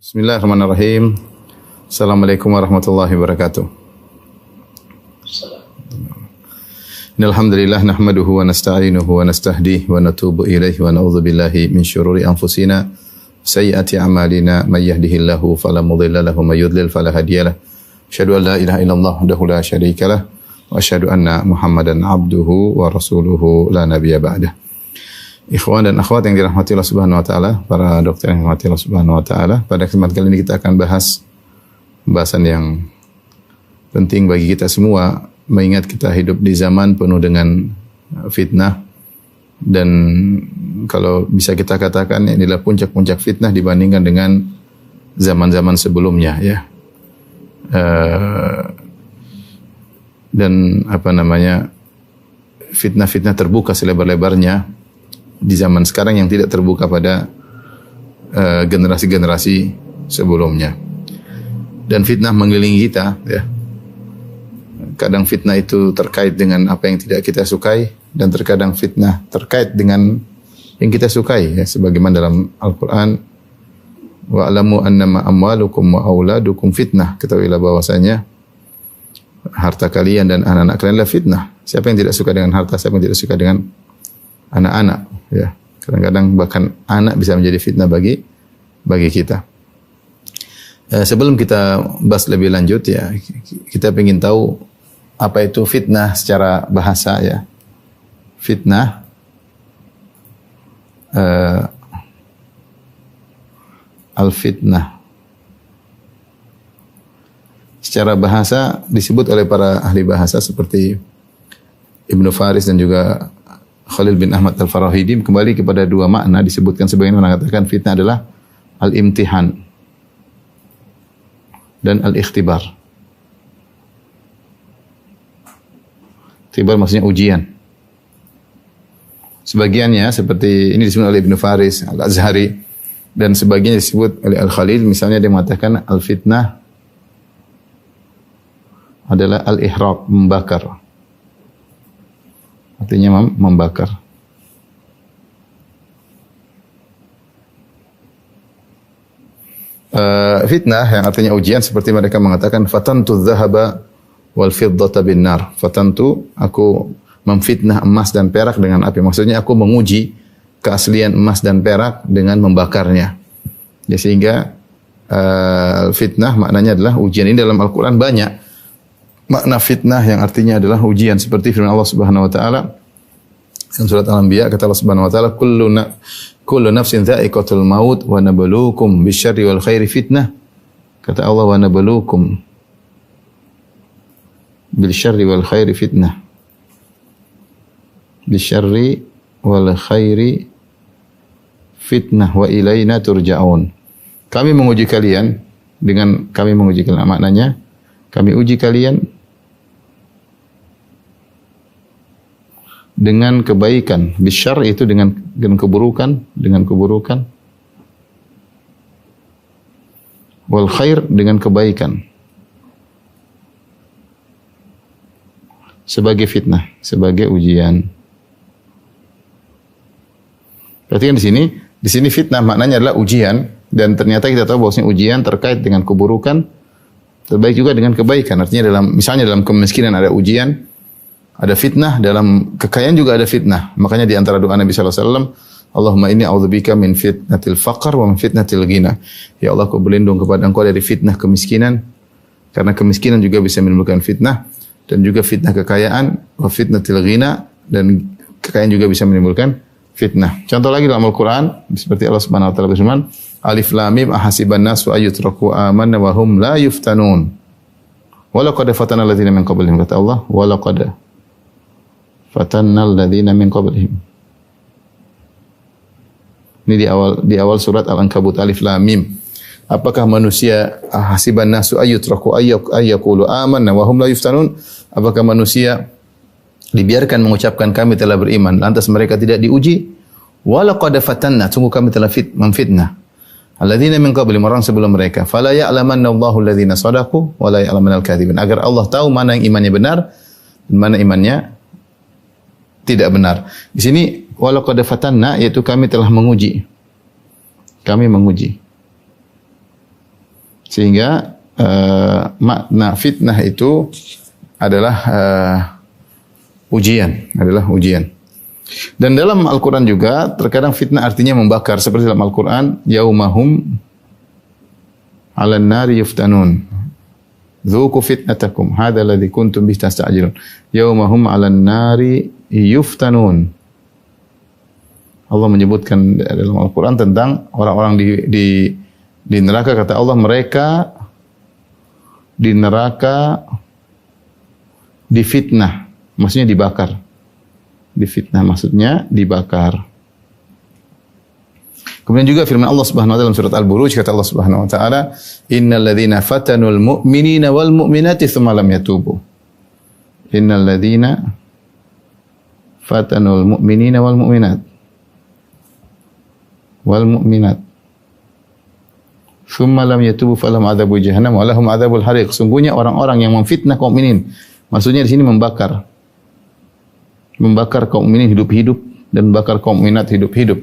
Bismillahirrahmanirrahim. Assalamualaikum warahmatullahi wabarakatuh. Innalhamdulillah nahmaduhu wa nasta'inuhu wa nastahdihi wa natubu ilaihi wa na'udzu billahi min syururi anfusina sayyiati a'malina may yahdihillahu fala mudilla lahu wa may yudlil fala hadiyalah. Asyhadu an la ilaha illallah wahdahu la syarikalah wa asyhadu anna Muhammadan abduhu wa rasuluhu la nabiyya ba'dah. Ikhwan dan akhwat yang dirahmati Allah Subhanahu wa taala, para dokter yang dirahmati Allah Subhanahu wa taala, pada kesempatan kali ini kita akan bahas pembahasan yang penting bagi kita semua, mengingat kita hidup di zaman penuh dengan fitnah, dan kalau bisa kita katakan inilah puncak-puncak fitnah dibandingkan dengan zaman-zaman sebelumnya, ya. Dan fitnah-fitnah terbuka selebar-lebarnya di zaman sekarang yang tidak terbuka pada generasi-generasi sebelumnya. Dan fitnah mengelilingi kita, ya. Kadang fitnah itu terkait dengan apa yang tidak kita sukai, dan terkadang fitnah terkait dengan yang kita sukai, ya. Sebagaimana dalam Al-Quran, wa'lamu annama amwalukum wa auladukum fitnah. Ketahuilah bahwasanya harta kalian dan anak-anak kalian adalah fitnah. Siapa yang tidak suka dengan harta, siapa yang tidak suka dengan anak-anak, ya. Kadang-kadang bahkan anak bisa menjadi fitnah bagi kita. Sebelum kita bahas lebih lanjut, ya, kita ingin tahu apa itu fitnah secara bahasa, ya. Fitnah al-fitnah secara bahasa disebut oleh para ahli bahasa seperti Ibnu Faris dan juga Khalil bin Ahmad Al-Farahidi kembali kepada dua makna. Disebutkan sebagian mengatakan fitnah adalah al-imtihan dan al-ikhtibar. Ikhtibar maksudnya ujian. Sebagiannya seperti ini disebut oleh Ibnu Faris, Al-Azhari, dan sebagiannya disebut oleh Al-Khalil. Misalnya dia mengatakan al-fitnah adalah al-ihraq, membakar. Artinya membakar. Fitnah yang artinya ujian, seperti mereka mengatakan fatantu dzahaba wal fiddata bin nar. Fatantu, aku memfitnah emas dan perak dengan api. Maksudnya aku menguji keaslian emas dan perak dengan membakarnya. Ya, sehingga fitnah maknanya adalah ujian. Ini dalam Al-Quran banyak makna fitnah yang artinya adalah ujian, seperti firman Allah Subhanahu wa taala dalam surat Al-Anbiya, kata Allah Subhanahu wa taala, kullu nafsin dha'iqatul maut wa nabluukum bisyarri wal khairi fitnah. Kata Allah, wa nabluukum bil syarri wal khairi fitnah. Bisyarri wal khairi fitnah wa ilaina turja'un. Kami menguji kalian maknanya kami uji kalian dengan kebaikan. Bisyar itu dengan keburukan, wal khair dengan kebaikan. Sebagai fitnah, sebagai ujian. Perhatikan di sini fitnah maknanya adalah ujian, dan ternyata kita tahu bahwasanya ujian terkait dengan keburukan, terbaik juga dengan kebaikan. Artinya misalnya dalam kemiskinan ada ujian, ada fitnah, dalam kekayaan juga ada fitnah. Makanya di antara doa Nabi sallallahu alaihi wasallam, Allahumma inni a'udzubika min fitnatil faqr wa min fitnatil ghina. Ya Allah, aku berlindung kepada Engkau dari fitnah kemiskinan, karena kemiskinan juga bisa menimbulkan fitnah, dan juga fitnah kekayaan, wa fitnatil ghina, dan kekayaan juga bisa menimbulkan fitnah. Contoh lagi dalam Al-Qur'an, seperti Allah Subhanahu wa taala berfirman, Alif Lam Mim ahasiban nasu ayyutraku amanna wa hum la yuftanun. Wa laqad fatana alladziina min qablihim, kata Allah, wa laqad fatana alladziina min qablihim. Ini di awal surat Al-Ankabut, Alif Lam Mim. Apakah manusia ahasiban nasu ayyutraku ayyaqulu amanna wa hum la yuftanun? Apakah manusia dibiarkan mengucapkan kami telah beriman lantas mereka tidak diuji? Wa laqad fatanna, sungguh kami telah memfitnah alladzina min qablihim, orang sebelum mereka. Fala ya'lamanna Allahu alladzina shadaqu wa la ya'lamanal kadzibin. Agar Allah tahu mana yang imannya benar dan mana imannya tidak benar. Di sini wa laqad fatanna, yaitu kami telah menguji. Kami menguji. Sehingga makna fitnah itu adalah ujian, Dan dalam Al-Quran juga terkadang fitnah artinya membakar. Seperti dalam Al-Quran, yaumahum 'alan nari yuftanun. Dzuqu fitnatakum hadzal ladzi kuntum bihi tasta'jilun. Yaumahum 'alan nari yuftanun. Allah menyebutkan dalam Al-Quran tentang orang-orang di neraka, kata Allah, mereka di neraka difitnah, maksudnya dibakar. Difitnah maksudnya dibakar. Kemudian juga firman Allah Subhanahu wa taala dalam surat Al-Buruj, kata Allah Subhanahu wa taala, "Innal ladzina fatanul mu'minina wal mu'minati tsumma lam yatubu." Innal ladzina fatanul mu'minina wal mu'minat tsumma lam yatubu falahum adzabu jahannam wa lahum adzabul hariq. Sungguhnya orang-orang yang memfitnah kaum mukminin, maksudnya di sini membakar kaum mukminin hidup-hidup dan membakar kaum mukminat hidup-hidup.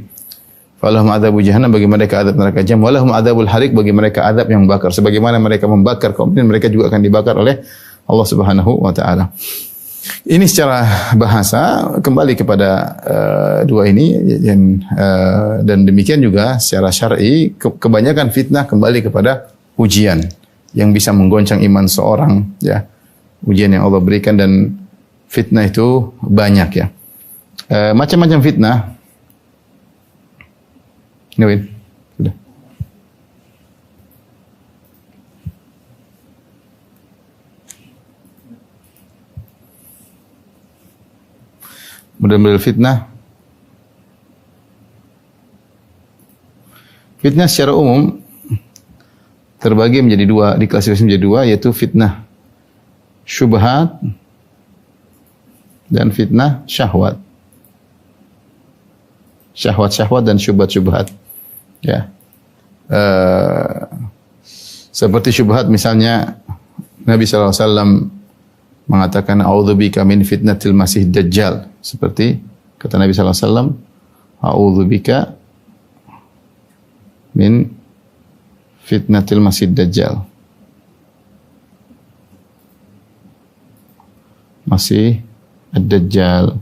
Falahum adzabu jahannam, bagi mereka adab neraka jahanam, walahum adzabul hariq, bagi mereka adab yang membakar. Sebagaimana mereka membakar kaum mukminin, mereka juga akan dibakar oleh Allah Subhanahu wa taala. Ini secara bahasa kembali kepada dua ini, dan demikian juga secara syar'i kebanyakan fitnah kembali kepada ujian yang bisa menggoncang iman seorang, ya. Ujian yang Allah berikan, dan fitnah itu banyak, ya. Macam-macam fitnah. Nawin, sudah. Model-model fitnah. Fitnah secara umum terbagi menjadi dua, diklasifikasi menjadi dua, yaitu fitnah syubhat dan fitnah syahwat. Syahwat-syahwat dan syubhat-syubhat. Ya. Seperti syubhat misalnya Nabi SAW mengatakan a'udzubika min fitnatil masih dajjal. Seperti kata Nabi SAW, a'udzubika min fitnatil masih dajjal. Masih ad-dajjal.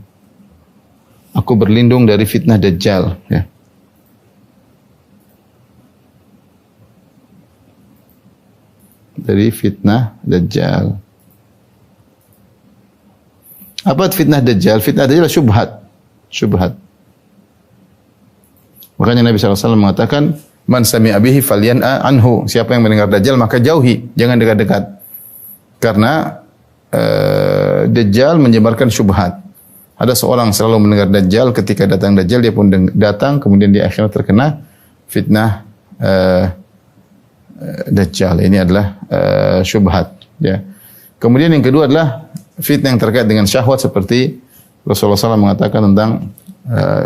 Aku berlindung dari fitnah dajjal, ya. Dari fitnah dajjal. Apa fitnah dajjal? Fitnah dajjal syubhat. Syubhat. Makanya Nabi SAW mengatakan, man sami'a bihi falyan'a anhu. Siapa yang mendengar dajjal maka jauhi, jangan dekat-dekat. Karena dajjal menyebarkan syubhat. Ada seorang selalu mendengar dajjal, ketika datang dajjal dia pun datang, kemudian dia akhirnya terkena fitnah dajjal. Ini adalah syubhat, ya. Kemudian yang kedua adalah fitnah yang terkait dengan syahwat, seperti Rasulullah SAW mengatakan tentang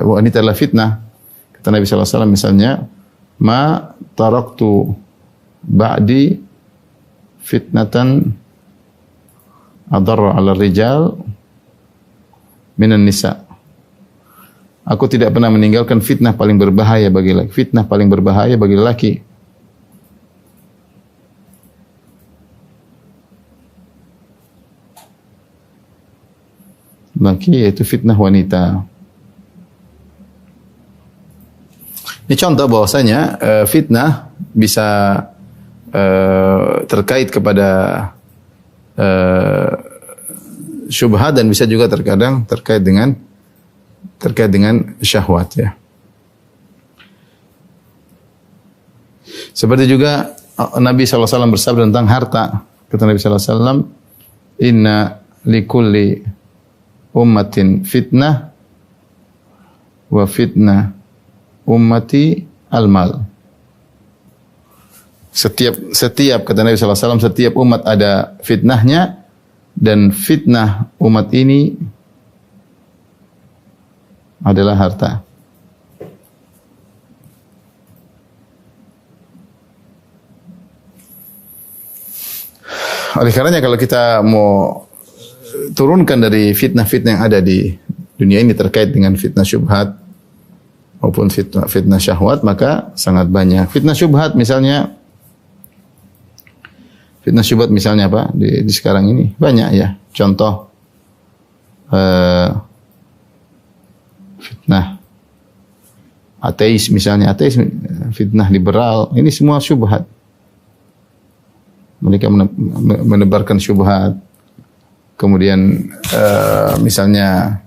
wanita adalah fitnah. Kata Nabi SAW misalnya, ma taraktu ba'di fitnatan adarra 'ala rijal minan nisa. Aku tidak pernah meninggalkan fitnah paling berbahaya bagi laki. Fitnah paling berbahaya bagi laki. Laki yaitu fitnah wanita. Ini contoh bahwasanya fitnah bisa terkait kepada syubhat dan bisa juga terkadang terkait dengan syahwat, ya. Seperti juga Nabi SAW bersabda tentang harta. Kata Nabi SAW, inna likulli ummatin fitnah wa fitnah ummati al-mal. Setiap kata Nabi SAW, setiap umat ada fitnahnya, dan fitnah umat ini adalah harta. Oleh karenanya kalau kita mau turunkan dari fitnah-fitnah yang ada di dunia ini terkait dengan fitnah syubhat maupun fitnah syahwat, maka sangat banyak. Fitnah syubhat misalnya Fitnah syubhat misalnya apa? Di sekarang ini banyak ya. Contoh fitnah ateis misalnya, ateis, fitnah liberal, ini semua syubhat. Mereka menebarkan syubhat. Kemudian misalnya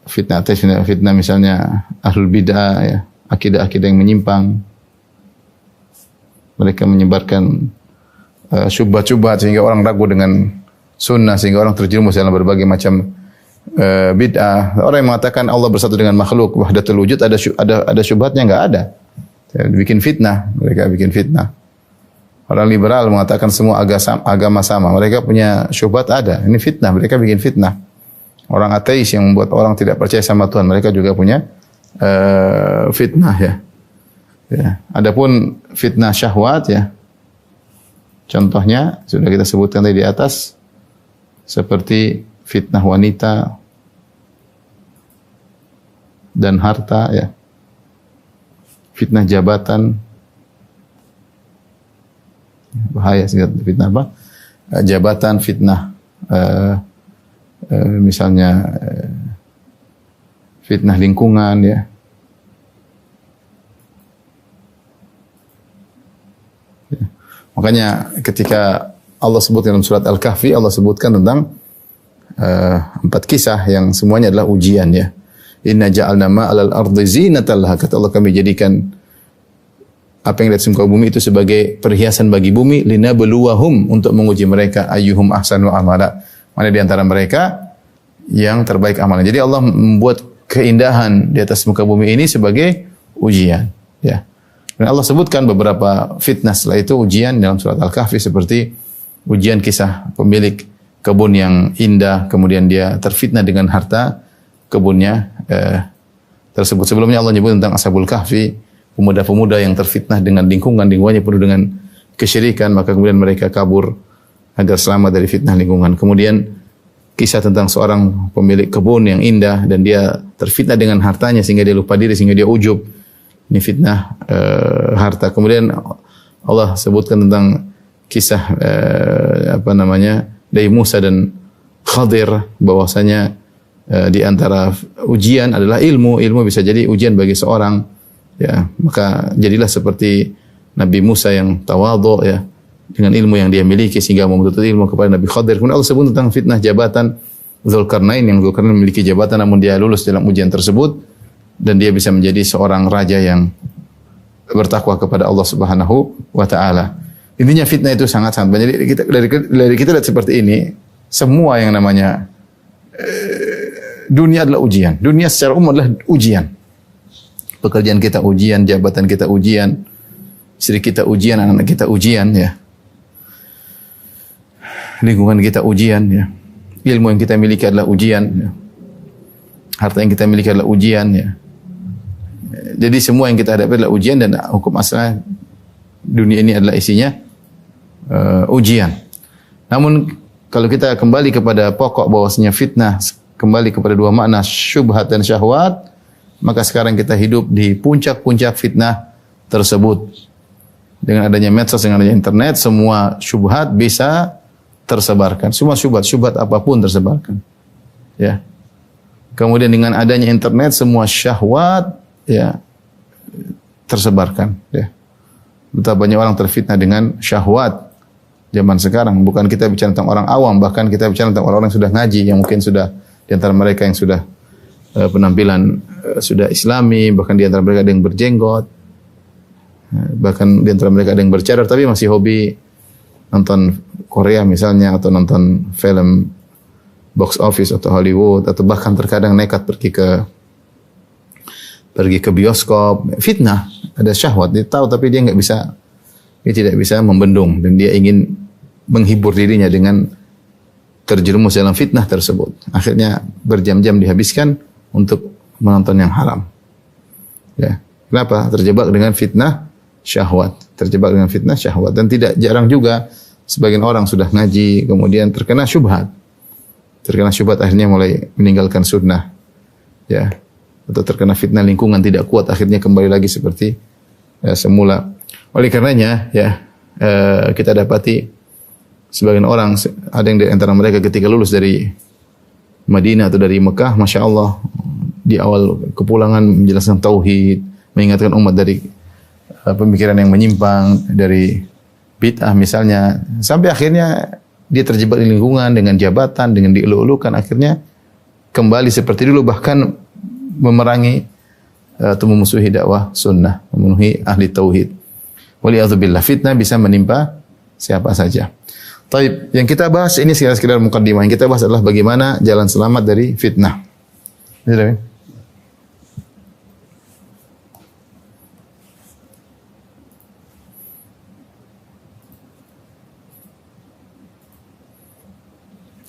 fitnah ateis, fitnah misalnya ahlul bid'ah ya, akidah-akidah yang menyimpang. Mereka menyebarkan syubhat-syubhat sehingga orang ragu dengan sunnah, sehingga orang terjerumus dalam berbagai macam bid'ah. Orang yang mengatakan Allah bersatu dengan makhluk, wahdatul wujud, ada syubhatnya? Enggak ada. Bikin fitnah, mereka bikin fitnah. Orang liberal mengatakan semua agama sama, mereka punya syubhat ada. Ini fitnah, mereka bikin fitnah. Orang ateis yang membuat orang tidak percaya sama Tuhan, mereka juga punya fitnah ya. Ya. Adapun fitnah syahwat ya, contohnya sudah kita sebutkan tadi di atas, seperti fitnah wanita dan harta ya, fitnah jabatan, bahaya sih fitnah apa? Jabatan, fitnah misalnya fitnah lingkungan ya. Makanya ketika Allah sebutkan dalam surat Al-Kahfi, Allah sebutkan tentang 4 kisah yang semuanya adalah ujian ya. Inna ja'alna ma'alal ardi zinatan laha. Kata Allah, kami jadikan apa yang di atas muka bumi itu sebagai perhiasan bagi bumi, linabluwahum, untuk menguji mereka, ayyuhum ahsanu amala, mana di antara mereka yang terbaik amalan. Jadi Allah membuat keindahan di atas muka bumi ini sebagai ujian ya. Dan Allah sebutkan beberapa fitnah setelah itu ujian dalam surat Al-Kahfi, seperti ujian kisah pemilik kebun yang indah, kemudian dia terfitnah dengan harta kebunnya tersebut. Sebelumnya Allah menyebut tentang Ashabul Kahfi, pemuda-pemuda yang terfitnah dengan lingkungannya penuh dengan kesyirikan, maka kemudian mereka kabur agar selamat dari fitnah lingkungan. Kemudian kisah tentang seorang pemilik kebun yang indah dan dia terfitnah dengan hartanya sehingga dia lupa diri, sehingga dia ujub. Ini fitnah harta. Kemudian Allah sebutkan tentang kisah dari Musa dan Khadir, bahwasanya di antara ujian adalah ilmu. Ilmu bisa jadi ujian bagi seorang ya. Maka jadilah seperti Nabi Musa yang tawadhu ya, dengan ilmu yang dia miliki sehingga menuntut ilmu kepada Nabi Khadir. Kemudian Allah sebut tentang fitnah jabatan Dzulkarnain, yang Dzulkarnain memiliki jabatan namun dia lulus dalam ujian tersebut dan dia bisa menjadi seorang raja yang bertakwa kepada Allah Subhanahu wa taala. Intinya fitnah itu sangat-sangat banyak. Jadi dari kita lihat seperti ini, semua yang namanya dunia adalah ujian. Dunia secara umum adalah ujian. Pekerjaan kita ujian, jabatan kita ujian, istri kita ujian, anak-anak kita ujian ya. Lingkungan kita ujian ya. Ilmu yang kita miliki adalah ujian ya. Harta yang kita miliki adalah ujian ya. Jadi semua yang kita hadapi adalah ujian, dan hukum asalnya dunia ini adalah isinya ujian. Namun kalau kita kembali kepada pokok bahwasanya fitnah kembali kepada dua makna, syubhat dan syahwat, maka sekarang kita hidup di puncak-puncak fitnah tersebut. Dengan adanya medsos, dengan adanya internet, semua syubhat bisa tersebarkan. Semua syubhat apapun tersebarkan. Ya. Kemudian dengan adanya internet, semua syahwat ya tersebarkan ya. Betapa banyak orang terfitnah dengan syahwat zaman sekarang. Bukan kita bicara tentang orang awam, bahkan kita bicara tentang orang-orang yang sudah ngaji, yang mungkin sudah di antara mereka yang sudah penampilan sudah islami, bahkan di antara mereka ada yang berjenggot, bahkan di antara mereka ada yang bercadar, tapi masih hobi nonton Korea misalnya, atau nonton film box office atau Hollywood, atau bahkan terkadang nekat pergi ke bioskop. Fitnah, ada syahwat, dia tahu tapi dia tidak bisa membendung, dan dia ingin menghibur dirinya dengan terjerumus dalam fitnah tersebut. Akhirnya berjam-jam dihabiskan untuk menonton yang haram. Ya. Kenapa? Terjebak dengan fitnah syahwat. Dan tidak jarang juga sebagian orang sudah ngaji kemudian terkena syubhat. Akhirnya mulai meninggalkan sunnah. Ya. Atau terkena fitnah lingkungan tidak kuat, akhirnya kembali lagi seperti semula. Oleh karenanya ya kita dapati Sebagian orang, ada yang di antara mereka ketika lulus dari Madinah atau dari Mekah, Masya Allah, di awal kepulangan menjelaskan tauhid, mengingatkan umat dari pemikiran yang menyimpang, dari bid'ah misalnya, sampai akhirnya dia terjebak di lingkungan dengan jabatan, dengan dielu-elukan, akhirnya kembali seperti dulu, bahkan memerangi atau memusuhi dakwah sunnah, memenuhi ahli tauhid. Waliyadzubillah, fitnah bisa menimpa siapa saja. Taib, yang kita bahas ini sekedar mukaddimah. Yang kita bahas adalah bagaimana jalan selamat dari fitnah.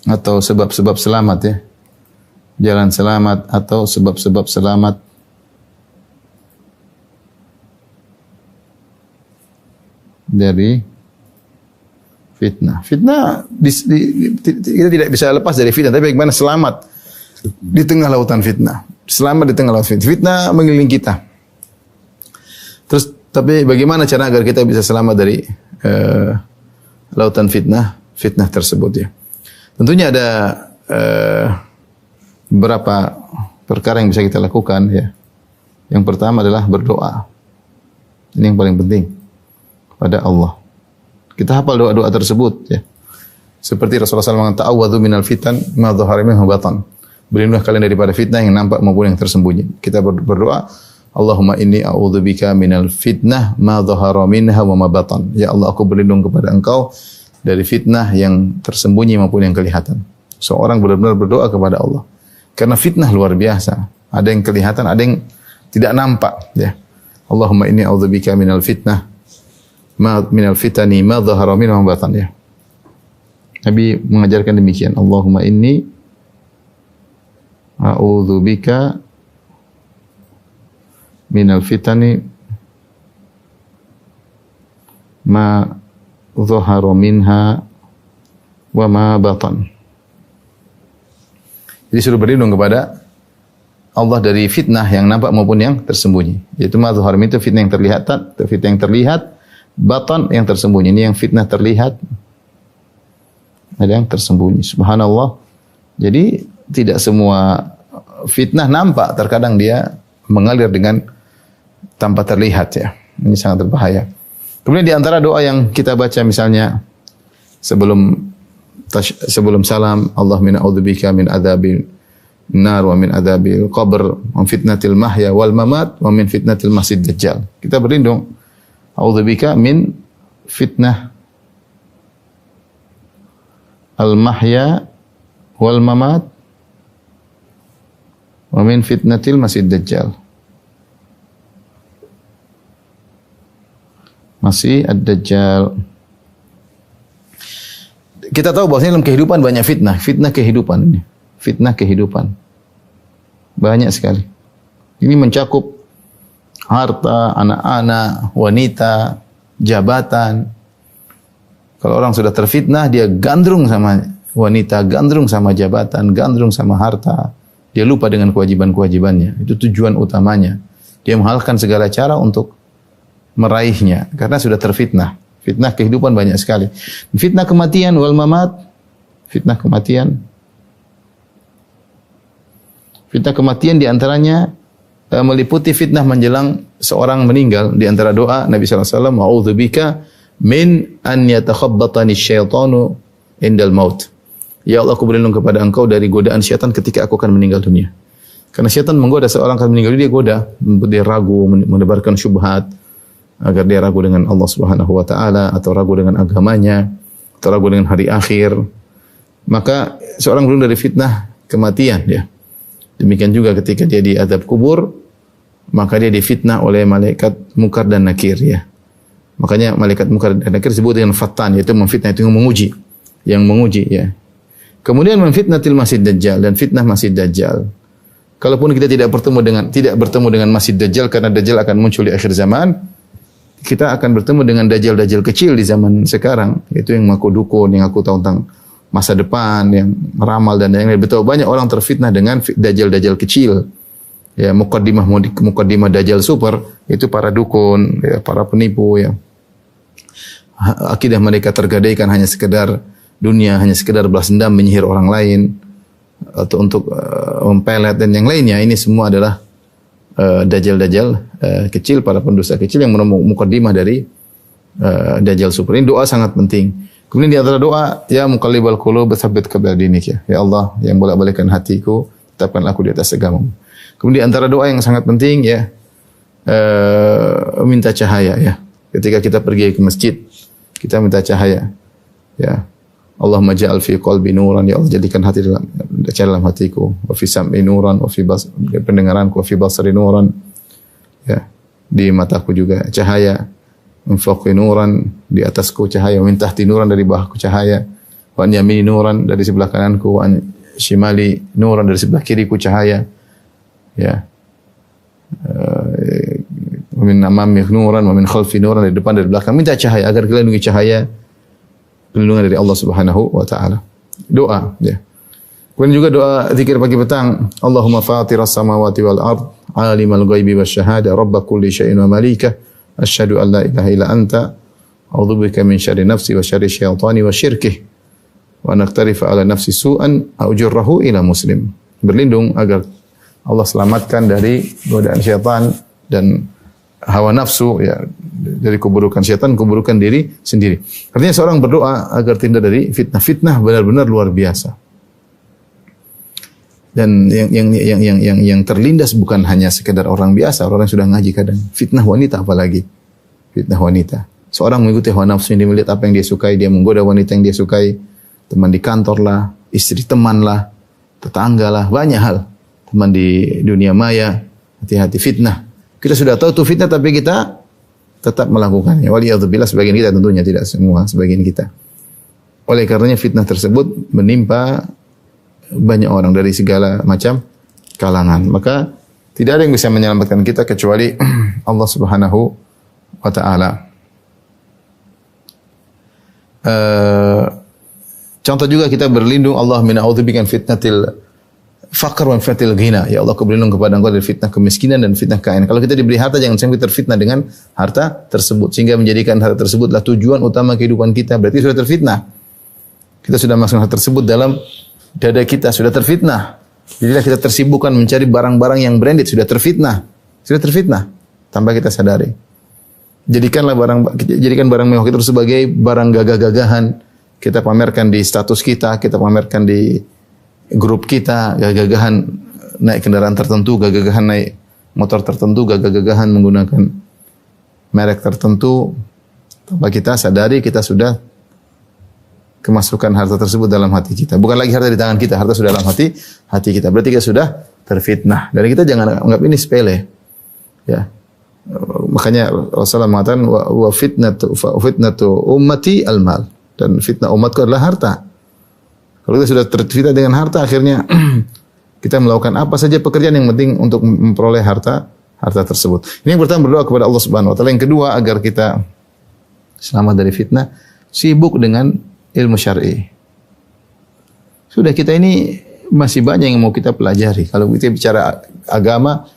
Atau sebab-sebab selamat ya. Jalan selamat atau sebab-sebab selamat dari fitnah. Fitnah kita tidak bisa lepas dari fitnah, tapi bagaimana selamat di tengah lautan fitnah. Selamat di tengah lautan fitnah. Fitnah mengelilingi kita. Terus tapi bagaimana cara agar kita bisa selamat dari lautan fitnah tersebut ya. Tentunya ada beberapa perkara yang bisa kita lakukan ya. Yang pertama adalah berdoa. Ini yang paling penting kepada Allah. Kita hafal doa-doa tersebut ya. Seperti Rasulullah SAW mengatakan, "Ta'awwadhu minal fitan ma dhahara minha wa batan." Berlindunglah kalian daripada fitnah yang nampak maupun yang tersembunyi. Kita berdoa, "Allahumma inni a'udzubika minal fitnah ma dhahara minha wa ma batan." Ya Allah, aku berlindung kepada Engkau dari fitnah yang tersembunyi maupun yang kelihatan. Seorang benar-benar berdoa kepada Allah. Karena fitnah luar biasa. Ada yang kelihatan, ada yang tidak nampak ya. Allahumma inni a'udzubika minal fitnah minal fitani ma dhahara minha wa batan ya. Nabi mengajarkan demikian. Allahumma inni a'udzubika minal fitani ma dhahara minha wa ma batan. Jadi suruh berlindung kepada Allah dari fitnah yang nampak maupun yang tersembunyi. Yaitu ma dhahara itu fitnah yang terlihat, batan yang tersembunyi. Ini yang fitnah terlihat, ada yang tersembunyi. Subhanallah. Jadi tidak semua fitnah nampak, terkadang dia mengalir dengan tanpa terlihat ya. Ini sangat berbahaya. Kemudian di antara doa yang kita baca misalnya sebelum salam, Allahumma a'udzubika min adzabil nar wa min adzabil qabr wa fitnatil mahya wal mamat wa min fitnatil masjid dajjal. Kita berlindung, a'udzubika min fitnah al-mahya wal mamat wa min fitnatil masjid dajjal. Masih ad-dajjal. Kita tahu bahwasanya dalam kehidupan banyak fitnah kehidupan ini. Fitnah kehidupan. Banyak sekali. Ini mencakup harta, anak-anak, wanita, jabatan. Kalau orang sudah terfitnah, dia gandrung sama wanita, gandrung sama jabatan, gandrung sama harta. Dia lupa dengan kewajiban-kewajibannya. Itu tujuan utamanya. Dia menghalalkan segala cara untuk meraihnya karena sudah terfitnah. Fitnah kehidupan banyak sekali. Fitnah kematian wal mamat, fitnah kematian. Fitnah kematian di antaranya meliputi fitnah menjelang seorang meninggal. Di antara doa Nabi sallallahu alaihi wasallam, "A'udzubika min an yatakhabbatani syaitanu indal maut." Ya Allah, aku berlindung kepada Engkau dari godaan syaitan ketika aku akan meninggal dunia. Karena syaitan menggoda seorang akan meninggal dunia, dia goda, membuat dia ragu, menebarkan syubhat agar dia ragu dengan Allah Subhanahu wa taala atau ragu dengan agamanya atau ragu dengan hari akhir. Maka seorang berlindung dari fitnah kematian ya. Demikian juga ketika dia di azab kubur, maka dia difitnah oleh malaikat Munkar dan Nakir ya. Makanya malaikat Munkar dan Nakir disebut dengan fattan, yaitu memfitnah, itu yang menguji ya. Kemudian memfitnatil masjid dajjal, dan fitnah masjid dajjal. Kalaupun kita tidak bertemu dengan masjid dajjal karena dajjal akan muncul di akhir zaman, kita akan bertemu dengan dajjal-dajjal kecil di zaman sekarang, yaitu yang mengaku dukun, yang aku tahu tentang masa depan, yang meramal dan yang lain. Betul banyak orang terfitnah dengan dajjal-dajjal kecil. Ya, mukaddimah dajjal super itu para dukun, ya, para penipu ya. Akidah mereka tergadaikan hanya sekedar dunia, hanya sekedar balas dendam, menyihir orang lain, atau untuk mempelet dan yang lainnya. Ini semua adalah dajjal-dajjal kecil, para pendusta kecil yang menemukan mukadimah dari dajjal super. Ini doa sangat penting. Kemudian di antara doa, ya muqallibal qulub tsabbit qalbi dinik, ya Allah yang bolak-balikkan hatiku, tetapkan aku di atas agamamu. Kemudian di antara doa yang sangat penting, ya minta cahaya, ya. Ketika kita pergi ke masjid, kita minta cahaya, ya. Allahumma ja'al fi qalbi nuran, ya Allah jadikan dalam hatiku, wa fi sam'i nuran, wa fi pendengaranku, wa fi basari nuran, ya, di mataku juga cahaya, min fawqi nuran, di atasku cahaya, min tahti nuran, dari bawahku cahaya, wa an yamini nuran, dari sebelah kananku, wa an shimali nuran, dari sebelah kiriku cahaya, ya. Wa min amami nuran, wa min khalfi nuran, dari depan, dari belakang, minta cahaya agar kita dilindungi cahaya, perlindungan dari Allah Subhanahu wa taala. Doa, ya. Kemudian juga doa zikir pagi petang, Allahumma fatiras samawati wal ard, alimal ghaibi wasyahada, rabb kulli syai'in wa malikah, asyhadu an la ilaha illa anta, a'udzubika min syarri nafsi wa syarri syaitani wa syirkih, wa naqtarifa ala nafsi su'an a'ujurrahu ila muslim. Berlindung agar Allah selamatkan dari godaan syaitan dan hawa nafsu, ya, dari keburukan syaitan, keburukan diri sendiri. Artinya seorang berdoa agar terhindar dari fitnah. Fitnah benar-benar luar biasa. Dan yang terlindas bukan hanya sekedar orang biasa, orang yang sudah ngaji kadang. Fitnah wanita apalagi. Fitnah wanita. Seorang mengikuti hawa nafsu, dia melihat apa yang dia sukai, dia menggoda wanita yang dia sukai, teman di kantor lah, istri teman lah, tetangga lah, banyak hal. Teman di dunia maya, hati-hati fitnah. Kita sudah tahu itu fitnah tapi kita tetap melakukannya. Waliyadzubillah, sebagian kita tentunya, tidak semua, sebagian kita. Oleh karenanya fitnah tersebut menimpa banyak orang dari segala macam kalangan. Maka tidak ada yang bisa menyelamatkan kita kecuali Allah Subhanahu wa taala. Contoh juga kita berlindung, Allah min a'udzubika min fitnatil faqr wa fitnatil ghina. Ya Allah, aku berlindung kepada Engkau dari fitnah kemiskinan dan fitnah kekayaan. Kalau kita diberi harta, jangan sampai terfitnah dengan harta tersebut sehingga menjadikan harta tersebutlah tujuan utama kehidupan kita. Berarti sudah terfitnah. Kita sudah masukkan harta tersebut dalam dada kita, sudah terfitnah. Jadilah kita tersibukkan mencari barang-barang yang branded, sudah terfitnah. Sudah terfitnah tanpa kita sadari. Jadikan barang mewah kita sebagai barang gagah-gagahan. Kita pamerkan di status kita pamerkan di grup kita, gagah-gagahan naik kendaraan tertentu, gagah-gagahan naik motor tertentu, gagah-gagahan menggunakan merek tertentu. Tanpa kita sadari, kita sudah kemasukan harta tersebut dalam hati kita. Bukan lagi harta di tangan kita, harta sudah dalam hati kita. Berarti kita sudah terfitnah. Dan kita jangan anggap ini sepele. Ya. Makanya Rasulullah mengatakan wa fitnatu ummati al-mal. Dan fitnah umatku adalah harta. Kalau kita sudah terfitnah dengan harta, akhirnya kita melakukan apa saja pekerjaan yang penting untuk memperoleh harta tersebut. Ini yang pertama, berdoa kepada Allah Subhanahu wa taala. Yang kedua, agar kita selamat dari fitnah, sibuk dengan ilmu syar'i. Sudah, kita ini masih banyak yang mau kita pelajari. Kalau kita bicara agama,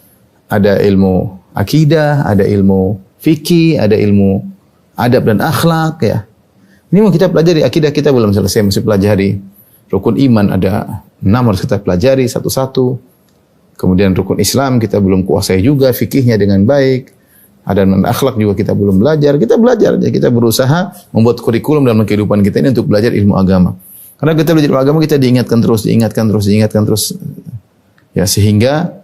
ada ilmu akidah, ada ilmu fikih, ada ilmu adab dan akhlak, ya. Ini mau kita pelajari. Akidah kita belum selesai, masih pelajari. Rukun iman ada 6 harus kita pelajari satu-satu. Kemudian rukun Islam kita belum kuasai juga, fikihnya dengan baik. Ada akhlak juga kita belum belajar. Kita belajar, kita berusaha membuat kurikulum dalam kehidupan kita ini untuk belajar ilmu agama. Karena kita belajar ilmu agama, kita diingatkan terus. Ya, sehingga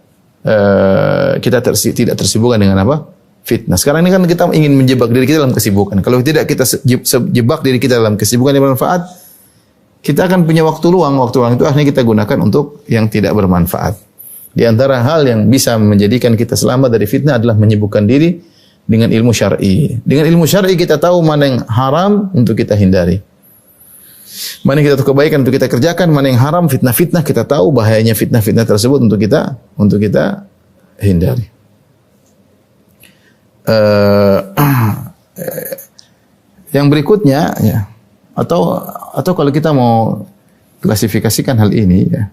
kita tidak tersibukkan dengan apa? Fitnah. Sekarang ini kan kita ingin menjebak diri kita dalam kesibukan. Kalau tidak kita jebak diri kita dalam kesibukan yang bermanfaat, kita akan punya waktu luang itu akhirnya kita gunakan untuk yang tidak bermanfaat. Di antara hal yang bisa menjadikan kita selamat dari fitnah adalah menyibukkan diri dengan ilmu syar'i. Dengan ilmu syar'i kita tahu mana yang haram untuk kita hindari. Mana yang kita kebaikan untuk kita kerjakan, mana yang haram, fitnah-fitnah kita tahu bahayanya fitnah-fitnah tersebut untuk kita hindari. Yang berikutnya, ya. Atau kalau kita mau klasifikasikan hal ini, ya,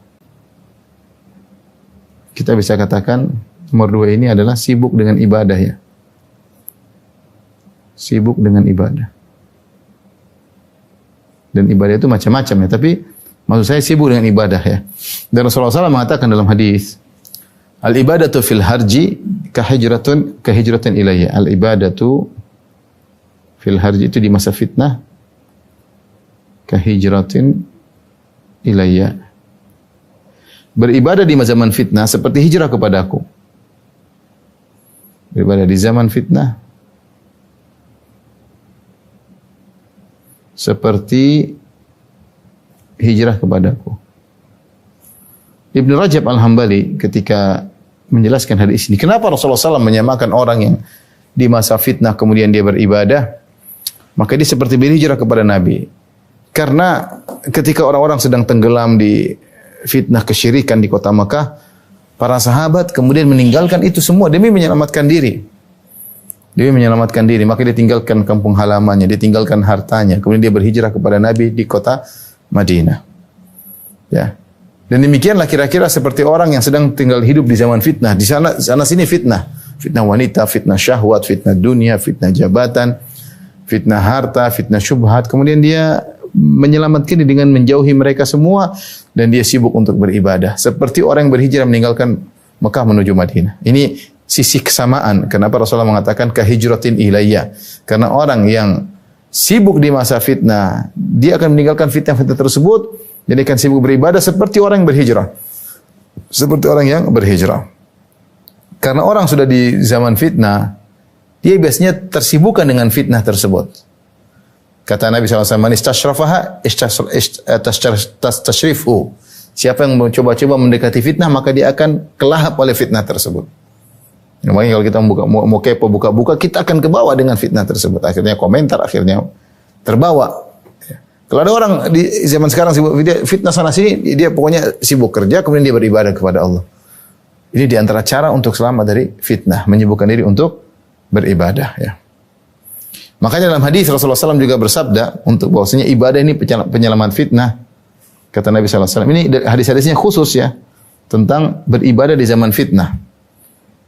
kita bisa katakan nomor 2 ini adalah sibuk dengan ibadah, ya. Sibuk dengan ibadah. Dan ibadah itu macam-macam ya. Tapi maksud saya sibuk dengan ibadah ya. Dan Rasulullah SAW mengatakan dalam hadis, al-ibadatu fil harji kahijratun ilayya. Al-ibadatu fil harji itu di masa fitnah kahijratin ilayya. Beribadah di zaman fitnah seperti hijrah kepadaku. Beribadah di zaman fitnah seperti hijrah kepadaku. Ibnu Rajab Al-Hambali ketika menjelaskan hadis ini, kenapa Rasulullah SAW menyamakan orang yang di masa fitnah kemudian dia beribadah, maka dia seperti berhijrah kepada Nabi. Karena ketika orang-orang sedang tenggelam di fitnah kesyirikan di kota Mekah, para sahabat kemudian meninggalkan itu semua demi menyelamatkan diri. Dia menyelamatkan diri, maka dia tinggalkan kampung halamannya, dia tinggalkan hartanya, kemudian dia berhijrah kepada Nabi di kota Madinah. Ya. Dan demikianlah kira-kira seperti orang yang sedang tinggal hidup di zaman fitnah. Di sana sini fitnah. Fitnah wanita, fitnah syahwat, fitnah dunia, fitnah jabatan, fitnah harta, fitnah syubhat. Kemudian dia menyelamatkan diri dengan menjauhi mereka semua dan dia sibuk untuk beribadah. Seperti orang yang berhijrah meninggalkan Mekah menuju Madinah. Ini sisi kesamaan. Kenapa Rasulullah mengatakan kahijratin ilayya? Karena orang yang sibuk di masa fitnah, dia akan meninggalkan fitnah-fitnah tersebut, jadi akan sibuk beribadah seperti orang yang berhijrah. Seperti orang yang berhijrah. Karena orang sudah di zaman fitnah, dia biasanya tersibukkan dengan fitnah tersebut. Kata Nabi SAW, man istashrafaha tashrifu. Siapa yang mencoba-coba mendekati fitnah, maka dia akan kelahap oleh fitnah tersebut. Makanya kalau kita mau kepo buka-buka, kita akan kebawa dengan fitnah tersebut. Akhirnya komentar, akhirnya terbawa. Kalau ada orang di zaman sekarang sibuk fitnah sana sini, dia pokoknya sibuk kerja, kemudian dia beribadah kepada Allah. Ini di antara cara untuk selamat dari fitnah, menyibukkan diri untuk beribadah. Ya. Makanya dalam hadis Rasulullah SAW juga bersabda untuk bahwasanya ibadah ini penyelamat fitnah. Kata Nabi SAW, ini hadis-hadisnya khusus ya tentang beribadah di zaman fitnah.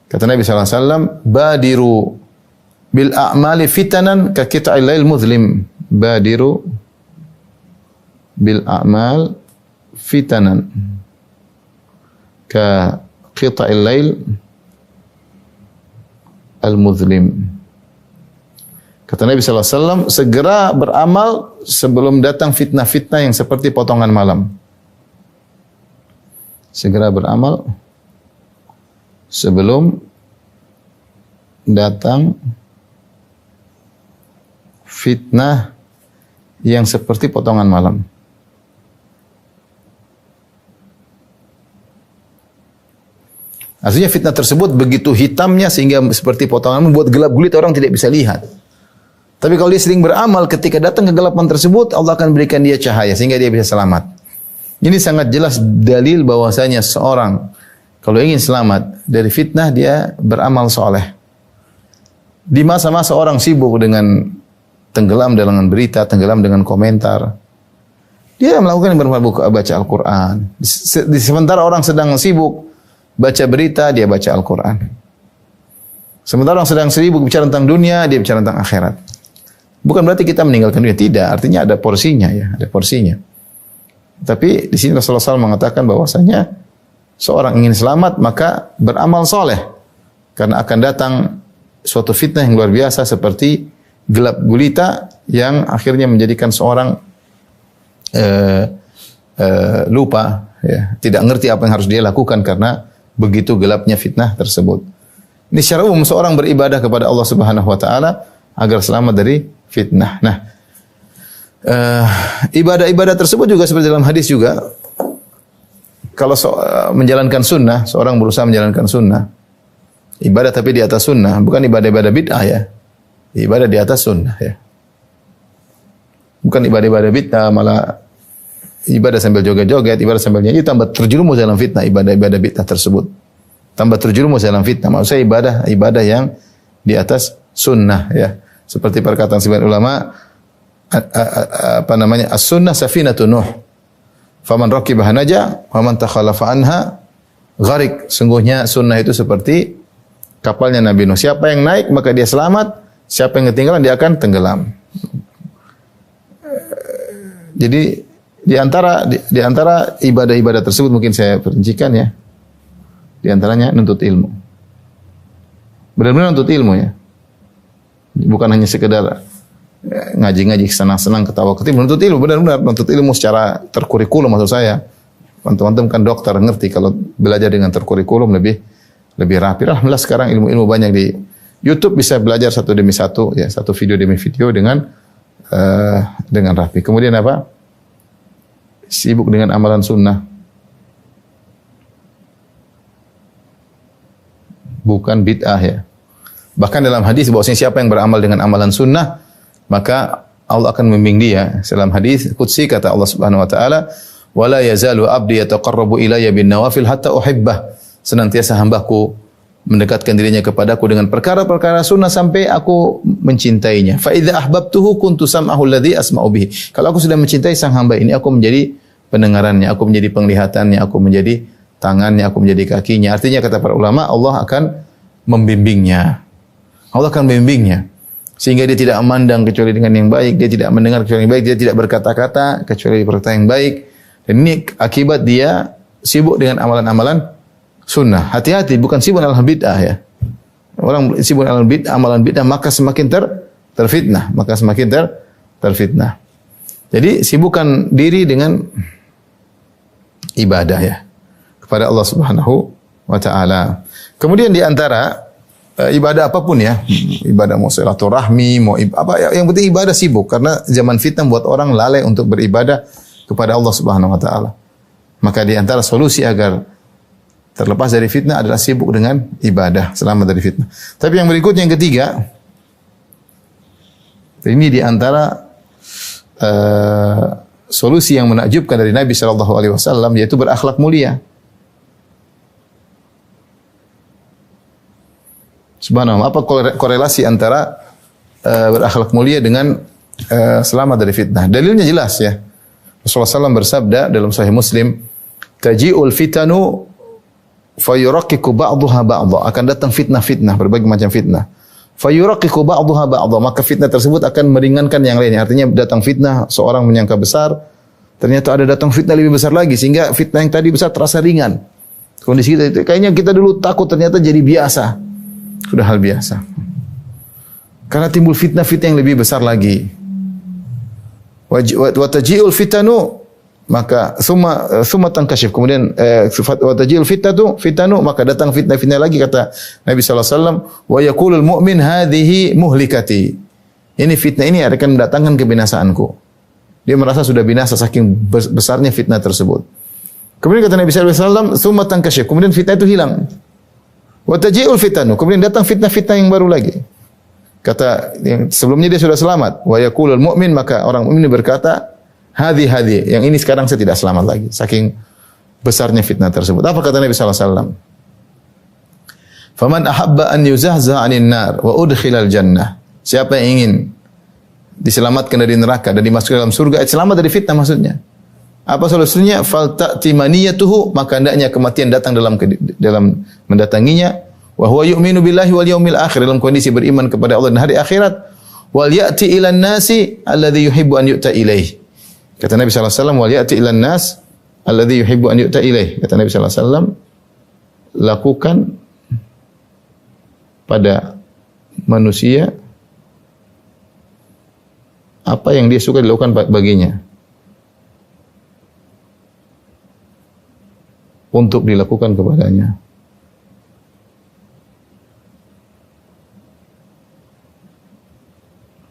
Kata Nabi SAW, badiru bil a'mali fitanan ka qita'il lail muzlim. Badiru bil a'mal fitanan ka qita'il lail al-muzlim. Kata Nabi SAW, segera beramal sebelum datang fitnah-fitnah yang seperti potongan malam. Segera beramal sebelum datang fitnah yang seperti potongan malam. Artinya fitnah tersebut begitu hitamnya sehingga seperti potongan membuat gelap gulita orang tidak bisa lihat. Tapi kalau dia sering beramal, ketika datang kegelapan tersebut, Allah akan berikan dia cahaya sehingga dia bisa selamat. Ini sangat jelas dalil bahwasanya seorang kalau ingin selamat dari fitnah, dia beramal soleh. Di masa-masa orang sibuk dengan tenggelam dengan berita, tenggelam dengan komentar, dia melakukan yang bernama baca Al-Quran. Di sementara orang sedang sibuk baca berita, dia baca Al-Quran. Sementara orang sedang sibuk bicara tentang dunia, dia bicara tentang akhirat. Bukan berarti kita meninggalkan dunia, tidak. Artinya ada porsinya ya, ada porsinya. Tapi di sini Rasulullah SAW mengatakan bahwasanya seorang ingin selamat maka beramal soleh, karena akan datang suatu fitnah yang luar biasa seperti gelap gulita yang akhirnya menjadikan seorang lupa, ya, tidak ngerti apa yang harus dia lakukan karena begitu gelapnya fitnah tersebut. Ini secara umum seorang beribadah kepada Allah Subhanahu Wa Taala agar selamat dari fitnah. Nah, ibadah-ibadah tersebut juga seperti dalam hadis juga. Kalau menjalankan sunnah, seorang berusaha menjalankan sunnah, ibadah tapi di atas sunnah, bukan ibadah-ibadah bid'ah ya. Ibadah di atas sunnah ya. Bukan ibadah-ibadah bid'ah, malah ibadah sambil joget-joget, ibadah sambil nyanyi, tambah terjerumus dalam fitnah ibadah-ibadah bid'ah tersebut. Tambah terjerumus dalam fitnah. Maksudnya ibadah yang di atas sunnah ya. Seperti perkataan sebagian ulama, as-sunnah safinatun Nuh. Faman raqibaha naja, wa man takhalafa anha gharik. Sungguhnya sunnah itu seperti kapalnya Nabi Nuh. Siapa yang naik maka dia selamat, siapa yang ketinggalan dia akan tenggelam. Jadi di antara ibadah-ibadah tersebut mungkin saya perincikan ya. Di antaranya nuntut ilmu. Benar-benar nuntut ilmu ya. Bukan hanya sekedar ngaji-ngaji senang-senang ketawa-ketiwi, menuntut ilmu, benar-benar menuntut ilmu secara terkurikulum maksud saya. Teman-teman kan dokter ngerti kalau belajar dengan terkurikulum lebih rapi. Alhamdulillah sekarang ilmu-ilmu banyak di YouTube, bisa belajar satu demi satu ya, satu video demi video dengan rapi. Kemudian apa? Sibuk dengan amalan sunnah. Bukan bid'ah ya. Bahkan dalam hadis bahwasanya siapa yang beramal dengan amalan sunnah, maka Allah akan membimbing dia. Dalam hadis qudsi kata Allah Subhanahu wa taala, "Wala yazalu 'abdi yataqarrabu ilayya bin nawafil hatta uhibbah." Senantiasa hambaku mendekatkan dirinya kepadaku dengan perkara-perkara sunnah sampai aku mencintainya. Fa idza ahbabtuhu kuntu sam'ahu alladhi asma'u bihi. Kalau aku sudah mencintai sang hamba ini, aku menjadi pendengarannya, aku menjadi penglihatannya, aku menjadi tangannya, aku menjadi kakinya. Artinya kata para ulama, Allah akan membimbingnya. Allah akan membimbingnya. Sehingga dia tidak memandang kecuali dengan yang baik, dia tidak mendengar kecuali yang baik, dia tidak berkata-kata kecuali perkata yang baik. Dan ini akibat dia sibuk dengan amalan-amalan sunnah. Hati-hati, bukan sibuk dengan bid'ah ya. Orang sibuk dengan amalan bid'ah maka semakin terfitnah, maka semakin terfitnah. Jadi sibukkan diri dengan ibadah ya kepada Allah Subhanahu wa taala. Kemudian di antara ibadah apapun ya, ibadah mau silaturahmi, mau apa yang penting ibadah sibuk karena zaman fitnah buat orang lalai untuk beribadah kepada Allah Subhanahu wa taala. Maka di antara solusi agar terlepas dari fitnah adalah sibuk dengan ibadah, selamat dari fitnah. Tapi yang berikutnya yang ketiga, ini di antara solusi yang menakjubkan dari Nabi sallallahu alaihi wasallam yaitu berakhlak mulia. Subhanallah, apa korelasi antara berakhlak mulia dengan selamat dari fitnah? Dalilnya jelas ya. Rasulullah SAW bersabda dalam Sahih Muslim, "Taji'ul fitanu fayuraqiqu ba'daha ba'dha." Akan datang fitnah-fitnah, berbagai macam fitnah. Fayuraqiqu ba'daha ba'dha, maka fitnah tersebut akan meringankan yang lainnya. Artinya datang fitnah, seorang menyangka besar, ternyata ada datang fitnah lebih besar lagi sehingga fitnah yang tadi besar terasa ringan. Kondisi kita kayaknya kita dulu takut ternyata jadi biasa. Sudah hal biasa. Karena timbul fitnah-fitnah yang lebih besar lagi. Wa taji'ul fitanu, maka summa tankashif. Kemudian wa taji'ul fitanu, maka datang fitnah-fitnah lagi kata Nabi sallallahu alaihi wasallam, wa yaqulul mu'min hadhihi muhlikati. Ini fitnah ini akan mendatangkan kebinasaanku. Dia merasa sudah binasa saking besarnya fitnah tersebut. Kemudian kata Nabi sallallahu alaihi wasallam, summa tankashif. Kemudian fitnah itu hilang. Wa taji'ul fitanu, kemudian datang fitnah-fitnah yang baru lagi. Kata yang sebelumnya dia sudah selamat. Wa yaqulul mu'min, maka orang mukmin berkata, hadhi, yang ini sekarang saya tidak selamat lagi. Saking besarnya fitnah tersebut. Apa kata Nabi sallallahu alaihi wasallam? Faman ahabba an yuzahza 'anil nar wa udkhilal jannah. Siapa yang ingin diselamatkan dari neraka dan dimasukkan dalam surga, selamat dari fitnah maksudnya. Apa solusinya? Fal ta'ti maniyatuhu, maka hendaknya kematian datang dalam mendatanginya. Wa huwa yu'minu billahi wal yaumil akhir, dalam kondisi beriman kepada Allah dan hari akhirat. Wal ya'ti ilan nasi alladhi yuhibbu an yu'ta ilaih. Kata Nabi sallallahu alaihi wasallam, wal ya'ti ilan nas alladhi yuhibbu an yu'ta ilaih. Kata Nabi sallallahu alaihi wasallam, lakukan pada manusia apa yang dia suka dilakukan baginya. Untuk dilakukan kepadanya.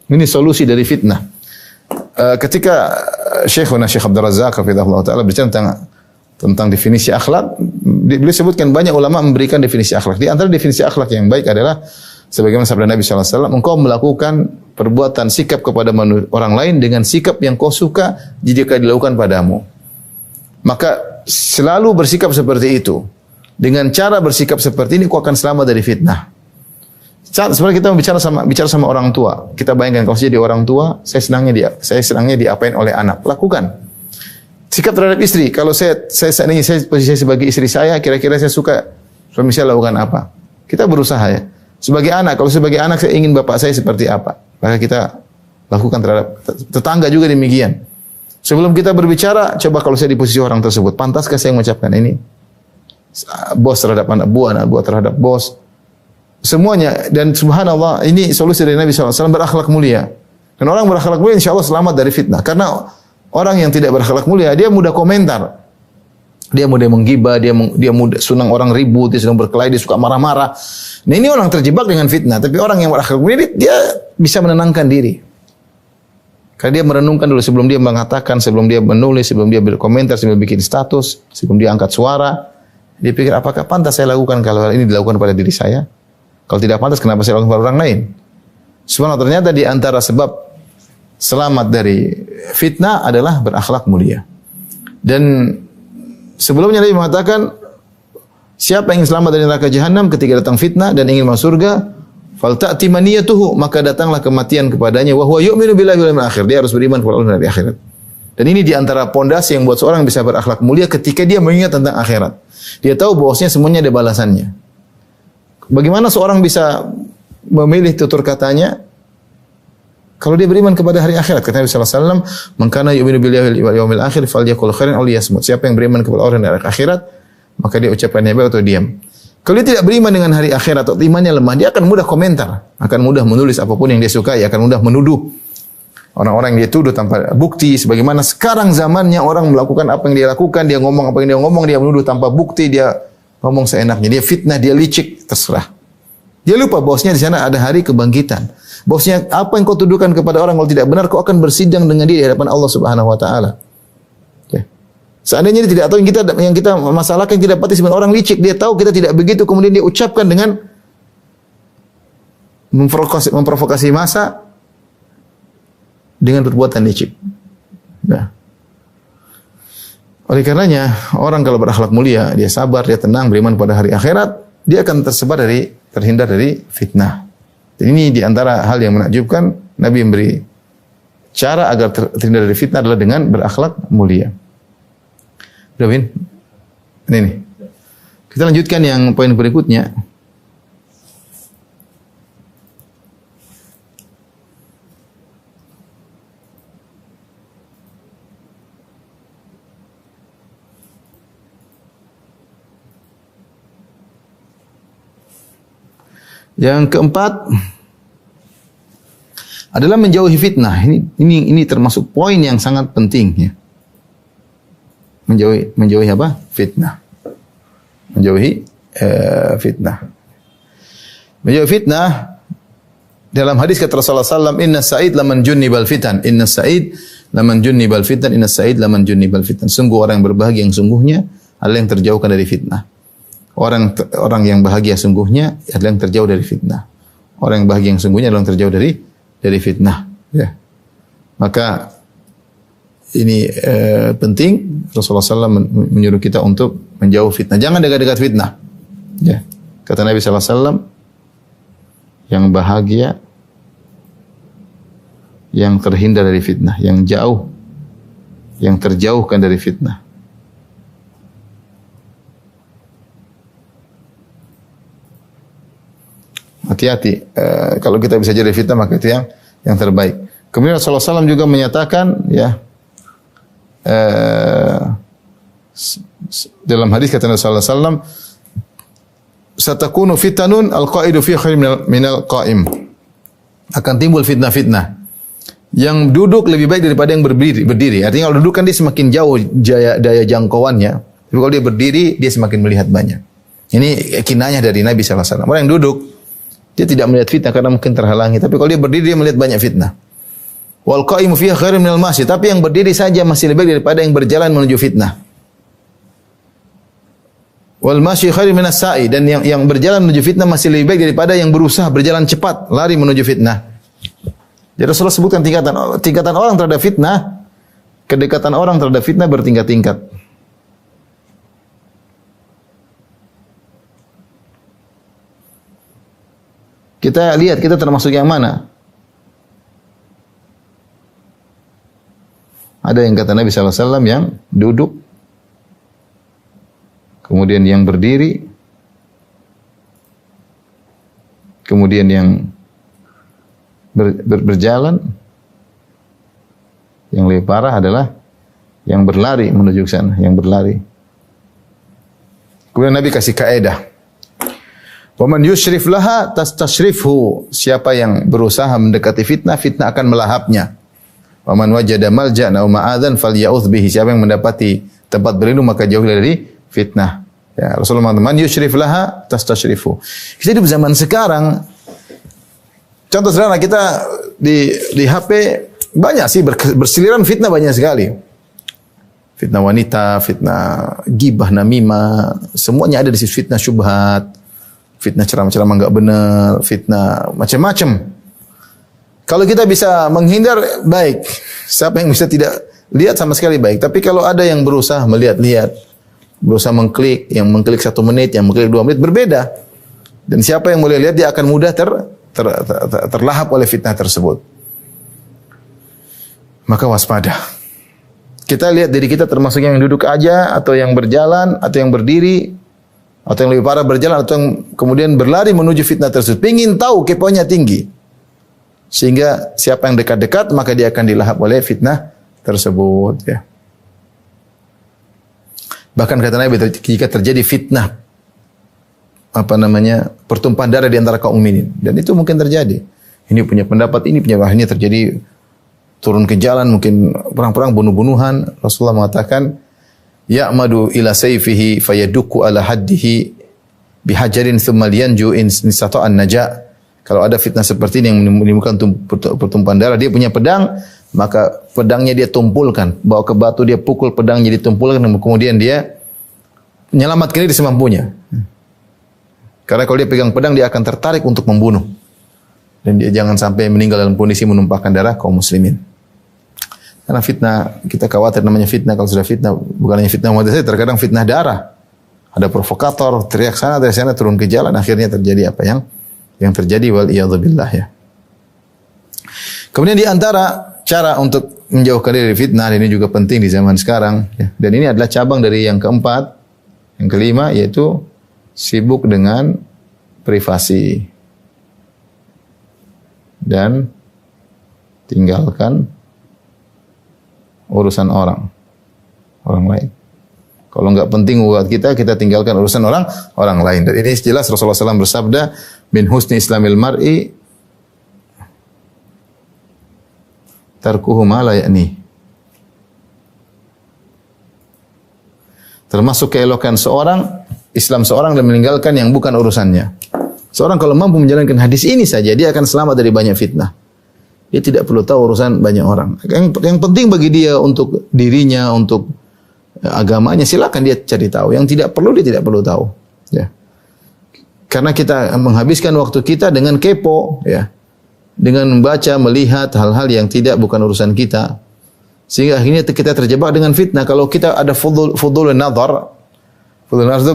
Ini solusi dari fitnah. Ketika Syekh Abdul Razak hafizahullah taala bicara tentang definisi akhlak, beliau sebutkan banyak ulama memberikan definisi akhlak. Di antara definisi akhlak yang baik adalah sebagaimana sabda Nabi sallallahu alaihi wasallam, engkau melakukan perbuatan sikap kepada orang lain dengan sikap yang kau suka jika dilakukan padamu. Maka selalu bersikap seperti itu. Dengan cara bersikap seperti ini kau akan selamat dari fitnah. Sebenarnya kita bicara sama orang tua. Kita bayangkan kalau jadi orang tua, saya senangnya diapain oleh anak. Lakukan. Sikap terhadap istri. Kalau saya posisi sebagai istri saya, kira-kira saya suka suami saya lakukan apa? Kita berusaha ya. Sebagai anak, kalau sebagai anak saya ingin bapak saya seperti apa, maka kita lakukan terhadap tetangga juga demikian. Sebelum kita berbicara, coba kalau saya di posisi orang tersebut, pantaskah saya mengucapkan ini? Bos terhadap anak buah terhadap bos. Semuanya, dan subhanallah, ini solusi dari Nabi SAW, berakhlak mulia. Dan orang berakhlak mulia insya Allah selamat dari fitnah. Karena orang yang tidak berakhlak mulia, dia mudah komentar. Dia mudah menggibah, dia mudah senang orang ribut, dia senang berkelahi, dia suka marah-marah. Nah ini orang terjebak dengan fitnah. Tapi orang yang berakhlak mulia, dia bisa menenangkan diri. Karena dia merenungkan dulu sebelum dia mengatakan, sebelum dia menulis, sebelum dia berkomentar, sebelum bikin status, sebelum dia angkat suara. Dia pikir apakah pantas saya lakukan kalau hal ini dilakukan pada diri saya? Kalau tidak pantas, kenapa saya lakukan pada orang lain? Subhanallah, ternyata di antara sebab selamat dari fitnah adalah berakhlak mulia. Dan sebelumnya Nabi mengatakan, siapa yang ingin selamat dari neraka jahanam ketika datang fitnah dan ingin masuk surga, falta'ti maniyatuhu, maka datanglah kematian kepadanya, wa huwa yu'minu billahi wal yawmil akhir. Dia harus beriman kepada Allah dan hari akhirat. Dan ini di antara pondasi yang buat seorang bisa berakhlak mulia ketika dia mengingat tentang akhirat. Dia tahu bahwasanya semuanya ada balasannya. Bagaimana seorang bisa memilih tutur katanya kalau dia beriman kepada hari akhirat? Kata Nabi sallallahu alaihi wasallam, "Man kana yu'minu billahi wal yawmil akhir falyaqul khairan aw liyasmut." Siapa yang beriman kepada orang dan hari akhirat, maka dia ucapkan yang baik atau diam. Kalau dia tidak beriman dengan hari akhirat atau imannya lemah, dia akan mudah komentar, akan mudah menulis apapun yang dia sukai, akan mudah menuduh. Orang-orang yang dia tuduh tanpa bukti, sebagaimana sekarang zamannya orang melakukan apa yang dia lakukan, dia ngomong apa yang dia ngomong, dia menuduh tanpa bukti, dia ngomong seenaknya, dia fitnah, dia licik, terserah. Dia lupa bahwasanya di sana ada hari kebangkitan. Bahwasanya apa yang kau tuduhkan kepada orang kalau tidak benar, kau akan bersidang dengan dia di hadapan Allah Subhanahu wa taala. Seandainya dia tidak tahu yang kita masalahkan tidak pasti sebenarnya orang licik, dia tahu kita tidak begitu, kemudian dia ucapkan dengan memprovokasi massa dengan perbuatan licik. Nah. Oleh karenanya, orang kalau berakhlak mulia, dia sabar, dia tenang, beriman pada hari akhirat, dia akan terhindar dari fitnah. Dan ini di antara hal yang menakjubkan, Nabi memberi cara agar terhindar dari fitnah adalah dengan berakhlak mulia. Udah, Win? Ini nih. Kita lanjutkan yang poin berikutnya. Yang keempat adalah menjauhi fitnah. Ini termasuk poin yang sangat penting ya. Menjauhi apa? Fitnah. Menjauhi fitnah. Menjauhi fitnah dalam hadis kata Rasulullah SAW, Inna Sa'id laman junnibal fitan. Inna Sa'id laman junnibal fitan. Inna Sa'id laman junnibal fitan. Sungguh orang yang berbahagia yang sungguhnya adalah yang terjauhkan dari fitnah. Orang yang bahagia sungguhnya adalah yang terjauh dari fitnah. Orang yang bahagia yang sungguhnya adalah yang terjauh dari fitnah. Ya. Maka ini penting. Rasulullah SAW menyuruh kita untuk menjauh fitnah. Jangan dekat-dekat fitnah. Ya. Kata Nabi SAW, yang bahagia, yang terhindar dari fitnah, yang jauh, yang terjauhkan dari fitnah. Hati-hati. Kalau kita bisa jadi fitnah, maka itu yang terbaik. Kemudian Rasulullah SAW juga menyatakan, ya, dalam hadis kata Rasulullah SAW, satakunu fitanun al-qa'idu fi khair minal qa'im. Akan timbul fitnah-fitnah. Yang duduk lebih baik daripada yang berdiri. Artinya kalau duduk kan dia semakin jauh daya jangkauannya. Tapi kalau dia berdiri, dia semakin melihat banyak. Ini kinayah dari Nabi SAW. Orang yang duduk, dia tidak melihat fitnah karena mungkin terhalangi. Tapi kalau dia berdiri, dia melihat banyak fitnah. Wal qa'imu fiha khairun minal mashi. Tapi yang berdiri saja masih lebih baik daripada yang berjalan menuju fitnah. Wal mashi khairun minas sa'i. Dan yang berjalan menuju fitnah masih lebih baik daripada yang berusaha berjalan cepat, lari menuju fitnah. Jadi Rasulullah sebutkan tingkatan orang terhadap fitnah, kedekatan orang terhadap fitnah bertingkat-tingkat. Kita lihat kita termasuk yang mana? Ada yang kata Nabi SAW yang duduk, kemudian yang berdiri, kemudian yang berjalan. Yang lebih parah adalah yang berlari menuju ke sana, yang berlari. Kemudian Nabi kasih kaedah. Wa man yushrif laha tastashrifhu. Siapa yang berusaha mendekati fitnah, fitnah akan melahapnya. Wa man wajada malja' aw ma'adzan falya'udz bihi. Siapa yang mendapati tempat berlindung maka jauh dari fitnah. Ya, Rasulullah mengatakan, "Man yushrif laha tastashrifhu." Kita di zaman sekarang, contoh sederhana kita di HP banyak sih berseliweran fitnah banyak sekali. Fitnah wanita, fitnah gibah, namimah, semuanya ada di situ. Fitnah syubhat, fitnah ceramah-ceramah enggak benar, fitnah macam-macam. Kalau kita bisa menghindar, baik. Siapa yang bisa tidak lihat sama sekali baik. Tapi kalau ada yang berusaha melihat-lihat, berusaha mengklik, yang mengklik 1 menit, yang mengklik 2 menit, berbeda. Dan siapa yang boleh lihat, dia akan mudah terlahap oleh fitnah tersebut. Maka waspada. Kita lihat diri kita termasuk yang duduk aja, atau yang berjalan, atau yang berdiri, atau yang lebih parah berjalan, atau yang kemudian berlari menuju fitnah tersebut. Pingin tahu, keponya tinggi. Sehingga siapa yang dekat-dekat, maka dia akan dilahap oleh fitnah tersebut. Ya. Bahkan kata Nabi, jika terjadi fitnah, pertumpahan darah di antara kaum mukminin, dan itu mungkin terjadi. Ini punya pendapat, ini punya akhirnya terjadi turun ke jalan, mungkin perang-perang, bunuh-bunuhan. Rasulullah mengatakan, ya'madu ila sayfihi fayadukku ala haddihi bihajarin thumma liyanju in sata'an naja. Kalau ada fitnah seperti ini yang menimbulkan pertumpahan darah, dia punya pedang, maka pedangnya dia tumpulkan, bawa ke batu, dia pukul pedangnya, ditumpulkan, kemudian dia menyelamatkan diri semampunya. Karena kalau dia pegang pedang, dia akan tertarik untuk membunuh. Dan dia jangan sampai meninggal dalam kondisi menumpahkan darah kaum muslimin. Karena fitnah, kita khawatir namanya fitnah, kalau sudah fitnah, bukan hanya fitnah umat saja, terkadang fitnah darah. Ada provokator, teriak sana, turun ke jalan, akhirnya terjadi apa yang terjadi, wal iyadzubillah ya. Kemudian di antara cara untuk menjauhkan diri dari fitnah, ini juga penting di zaman sekarang, ya. Dan ini adalah cabang dari yang keempat, yang kelima, yaitu sibuk dengan privasi dan tinggalkan urusan orang lain. Kalau enggak penting buat kita tinggalkan urusan orang lain. Dan ini jelas Rasulullah SAW bersabda, min husni islamil mar'i tarkuhu ma la ya'ni. Termasuk keelokan Islam seorang dan meninggalkan yang bukan urusannya. Seorang kalau mampu menjalankan hadis ini saja, dia akan selamat dari banyak fitnah. Dia tidak perlu tahu urusan banyak orang. Yang penting bagi dia untuk dirinya, untuk agamanya, silakan dia cari tahu. Yang tidak perlu, dia tidak perlu tahu. Ya. Karena kita menghabiskan waktu kita dengan kepo, ya, dengan membaca, melihat hal-hal yang bukan urusan kita. Sehingga akhirnya kita terjebak dengan fitnah. Kalau kita ada fudul nazar, itu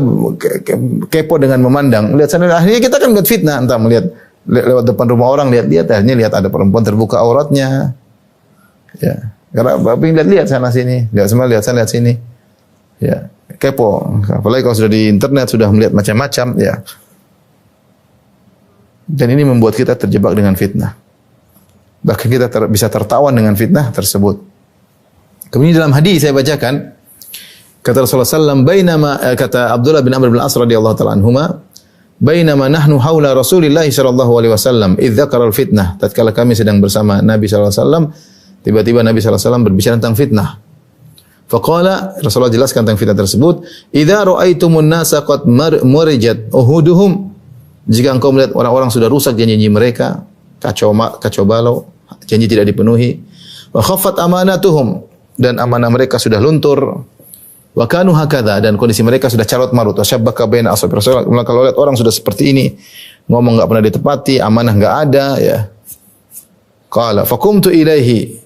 kepo dengan memandang, lihat sana, akhirnya kita kan buat fitnah, entah melihat lewat depan rumah orang, lihat akhirnya lihat ada perempuan terbuka auratnya, ya, karena bapak lihat sana sini, lihat sana lihat sini, ya, kepo, apalagi kalau sudah di internet sudah melihat macam-macam, ya, dan ini membuat kita terjebak dengan fitnah, bahkan kita bisa tertawan dengan fitnah tersebut. Kemudian dalam hadis saya bacakan, kata Rasulullah SAW, kata Abdullah bin Amr bin As radhiyallahu ta'ala anhuma, bainama nahnu haula Rasulillah sallallahu alaihi wasallam idz dzakara al-fitnah. Tatkala kami sedang bersama Nabi sallallahu alaihi wasallam, tiba-tiba Nabi sallallahu alaihi wasallam berbicara tentang fitnah. Faqala, Rasulullah jelaskan tentang fitnah tersebut, idza ra'aitumun nasa qad murijat uhuduhum. Jika engkau melihat orang-orang sudah rusak janji mereka, kacau balau, janji tidak dipenuhi, wa khaffat amanatuhum, dan amanah mereka sudah luntur, wa kanu hakadha, dan kondisi mereka sudah carut marut, wa syabbaka baina ashabi Rasulullah. Kalau lihat orang sudah seperti ini, ngomong enggak pernah ditepati, amanah enggak ada, ya. Qala faqumtu ilaihi,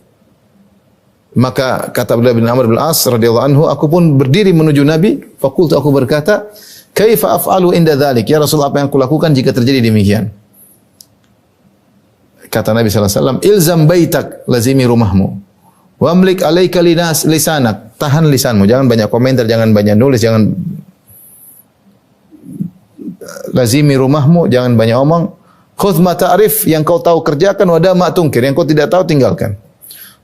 maka kata Abdullah bin Amr bin As radhiyallahu anhu, aku pun berdiri menuju Nabi, faqultu, aku berkata, kaifa af'alu inda dzalik, ya Rasul, apa yang aku lakukan jika terjadi demikian? Kata Nabi sallallahu alaihi wasallam, ilzam baitak, lazimi rumahmu. Wa amlik alaika lisanak, tahan lisanmu, jangan banyak komentar, jangan banyak nulis, jangan lazimi rumahmu, jangan banyak omong. Khudh ma ta'rif, yang kau tahu kerjakan, wa da ma tungkir, yang kau tidak tahu tinggalkan.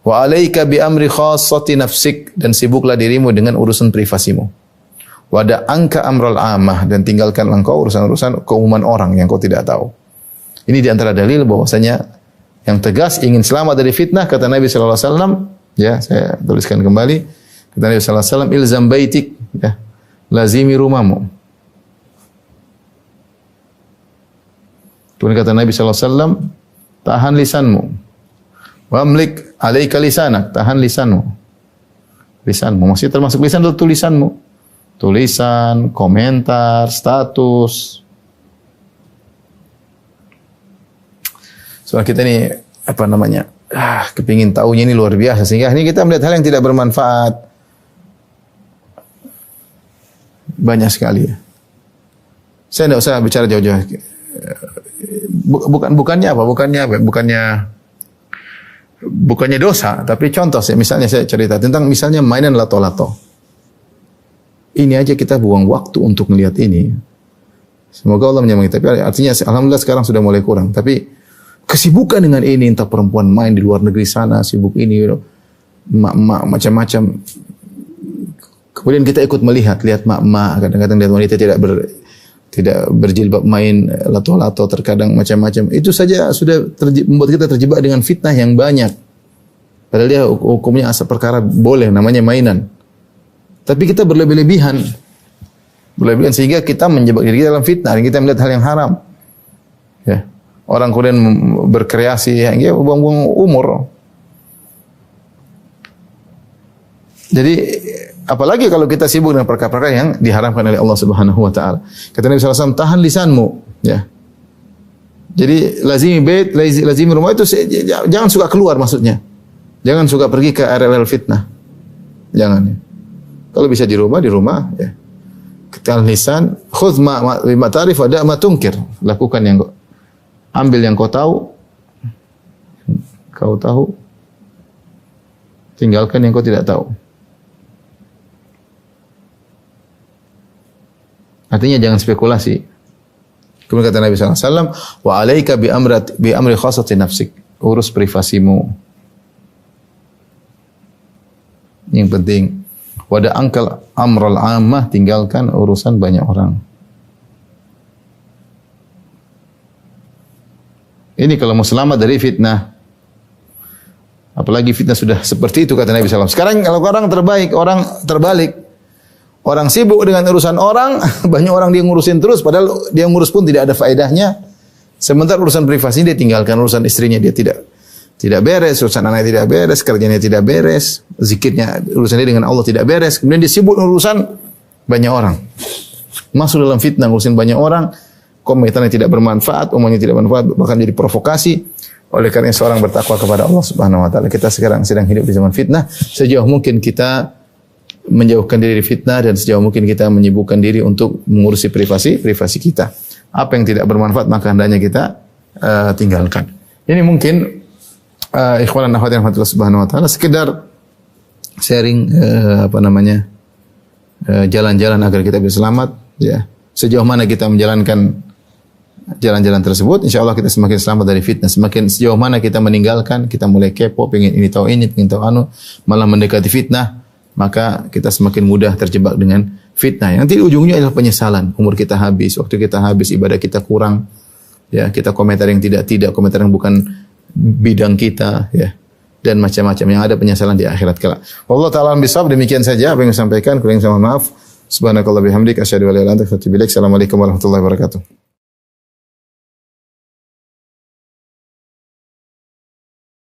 Wa 'alaika bi amri khassati nafsik, dan sibuklah dirimu dengan urusan privasimu. Wa da'anka amral 'ammah, dan tinggalkan engkau urusan-urusan keumuman orang yang kau tidak tahu. Ini di antara dalil bahwasanya yang tegas ingin selamat dari fitnah, kata Nabi sallallahu alaihi wasallam, ya, saya tuliskan kembali. Kata Nabi sallallahu alaihi wasallam, ilzam baitik, ya. Lazimi rumahmu. Kemudian kata Nabi sallallahu alaihi wasallam, tahan lisanmu. Wamlik alaika lisanak, tahan lisanmu. Lisanmu, maksudnya termasuk lisan itu tulisanmu. Tulisan, komentar, status. Soal kita ini apa namanya? Kepingin tahunya ini luar biasa, sehingga ini kita melihat hal yang tidak bermanfaat. Banyak sekali. Saya tidak usah bicara jauh-jauh. Bukannya dosa, tapi contoh saya, misalnya saya cerita tentang misalnya mainan lato-lato. Ini aja kita buang waktu untuk melihat ini. Semoga Allah menyamai. Tapi artinya alhamdulillah sekarang sudah mulai kurang. Tapi kesibukan dengan ini, entah perempuan main di luar negeri sana, sibuk ini, mak-mak macam-macam. Kemudian kita ikut lihat mak-mak, kadang-kadang lihat wanita tidak berjilbab main lato-lato, terkadang macam-macam. Itu saja sudah membuat kita terjebak dengan fitnah yang banyak. Padahal dia hukumnya asal perkara boleh, namanya mainan. Tapi kita berlebihan sehingga kita menjebak diri kita dalam fitnah, dan kita melihat hal yang haram. Ya. Orang kemudian berkreasi, ya, buang-buang umur. Jadi apalagi kalau kita sibuk dengan perkara-perkara yang diharamkan oleh Allah Subhanahu wa taala. Kata Nabi sallallahu alaihi wasallam, tahan lisanmu, ya. Jadi lazimi rumah itu jangan suka keluar, maksudnya. Jangan suka pergi ke area fitnah. Jangan. Ya. Kalau bisa di rumah, ya. Tahan lisan, khudz ma ta'rif wa da' ma tunkir. Lakukan yang ambil yang kau tahu. Tinggalkan yang kau tidak tahu. Artinya jangan spekulasi. Kemudian kata Nabi sallallahu alaihi wasallam, wa 'alaika bi amri khassati nafsik. Urus privasimu. Yang penting, wa da'ankal amral 'ammah, tinggalkan urusan banyak orang. Ini kalau mau selamat dari fitnah. Apalagi fitnah sudah seperti itu, kata Nabi sallallahu alaihi wasallam. Sekarang kalau orang terbalik. Orang sibuk dengan urusan orang, banyak orang dia ngurusin terus, padahal dia ngurus pun tidak ada faedahnya. Sementara urusan privasi dia tinggalkan, urusan istrinya dia tidak beres, urusan anaknya tidak beres, kerjanya tidak beres, zikirnya, urusan dia dengan Allah tidak beres. Kemudian dia sibuk urusan banyak orang. Masuk dalam fitnah, ngurusin banyak orang, komentarnya tidak bermanfaat, umumnya tidak bermanfaat, bahkan jadi provokasi. Oleh karena seorang bertakwa kepada Allah Subhanahu wa taala. Kita sekarang sedang hidup di zaman fitnah, sejauh mungkin kita menjauhkan diri dari fitnah, dan sejauh mungkin kita menyibukkan diri untuk mengurusi privasi kita. Apa yang tidak bermanfaat maka hendaknya kita tinggalkan. Ini mungkin ikhwan dan akhwat yang rahmatullah subhanahu wa taala, sekedar sharing jalan-jalan agar kita bisa selamat, ya. Sejauh mana kita menjalankan jalan-jalan tersebut, insyaallah kita semakin selamat dari fitnah. Semakin sejauh mana kita meninggalkan, kita mulai kepo, pengen ini tahu ini, pengen tahu anu, malah mendekati fitnah, maka kita semakin mudah terjebak dengan fitnah. Nanti ujungnya adalah penyesalan. Umur kita habis, waktu kita habis, ibadah kita kurang. Ya, kita komentar yang tidak, komentar yang bukan bidang kita, ya. Dan macam-macam yang ada penyesalan di akhirat kelak. Wallahu ta'ala bisawab, demikian saja apa yang saya sampaikan. Kurang sama maaf. Subhanakallah bihamdik asyhadu an la ilaha illa anta astaghfiruka wa atubu ilaik. Assalamualaikum warahmatullahi wabarakatuh.